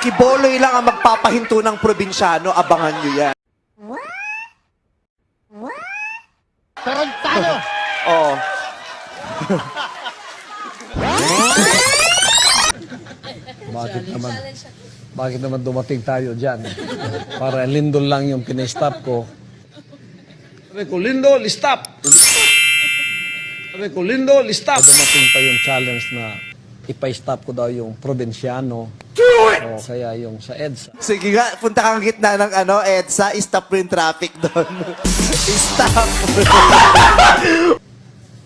Kiboloy lang ang magpapahinto ng probinsyano. Abangan nyo yan. Tarantado! Oo. Bakit naman dumating tayo dyan? Para lindol lang yung pinay-stop ko. Sabi ko, Lindol, stop! Sabi ko, Lindol, stop! Dumating pa yung challenge na ipa-stop ko daw yung probinsyano. O kaya yung sa EDSA. Sige nga, punta kang gitna ng EDSA, stop mo yung traffic doon. Stop!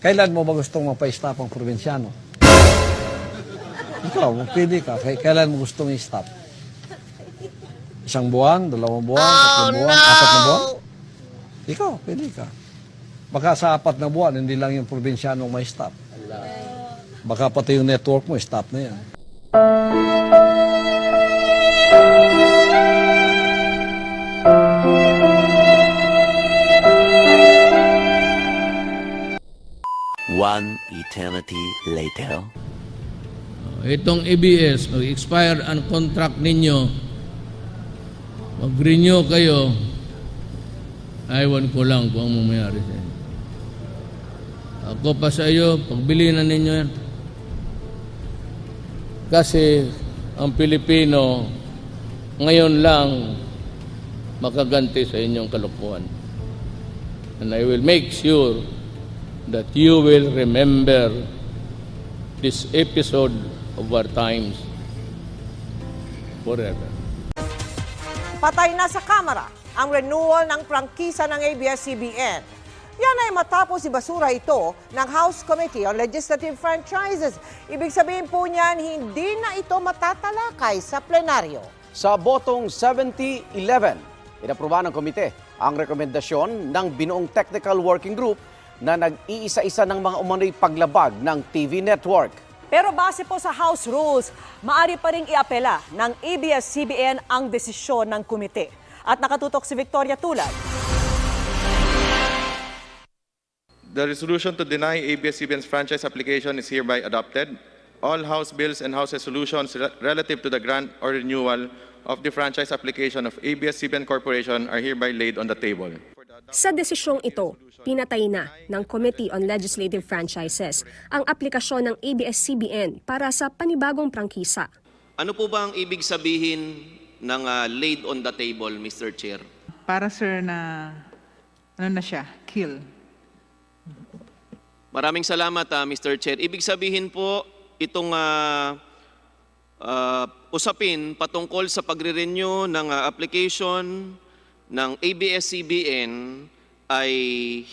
Kailan mo ba gustong mapa-stop ang probinsyano? Ikaw, pwede ka. Kailan mo gustong i-stop? 1 buwan, 2 buwan, 3 buwan, 4 na buwan? Ikaw, pwede ka. Baka sa 4 na buwan, hindi lang yung probinsyanong may stop. Baka pati yung network mo, stop na yan. One eternity later. Itong ABS, mag-expire ang contract ninyo, mag-renew kayo, aywan ko lang kung ang mangyayari sa inyo. Ako pa sa iyo, pagbili na ninyo yan. Kasi ang Pilipino ngayon lang makaganti sa inyong kalokohan. And I will make sure that you will remember this episode of our times forever. Patay na sa Kamara ang renewal ng prangkisa ng ABS-CBN. Yan ay matapos ibasura ito ng House Committee on Legislative Franchises. Ibig sabihin po niyan, hindi na ito matatalakay sa plenaryo. Sa botong 70-11, inapruba ng komite ang rekomendasyon ng binuong Technical Working Group na nag-iisa-isa ng mga umano'y paglabag ng TV network. Pero base po sa House Rules, maaari pa rin iapela ng ABS-CBN ang desisyon ng komite. At nakatutok si Victoria Tulad. The resolution to deny ABS-CBN's franchise application is hereby adopted. All House bills and House resolutions relative to the grant or renewal of the franchise application of ABS-CBN Corporation are hereby laid on the table. Sa desisyong ito, pinatay na ng Committee on Legislative Franchises ang aplikasyon ng ABS-CBN para sa panibagong prangkisa. Ano po ba ang ibig sabihin ng laid on the table, Mr. Chair? Para sir na, ano na siya, kill. Maraming salamat, Mr. Chair. Ibig sabihin po, itong usapin patungkol sa pagre-renew ng application ng ABS-CBN ay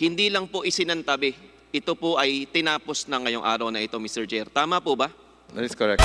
hindi lang po isinantabi. Ito po ay tinapos na ngayong araw na ito, Mr. Chair. Tama po ba? That is correct.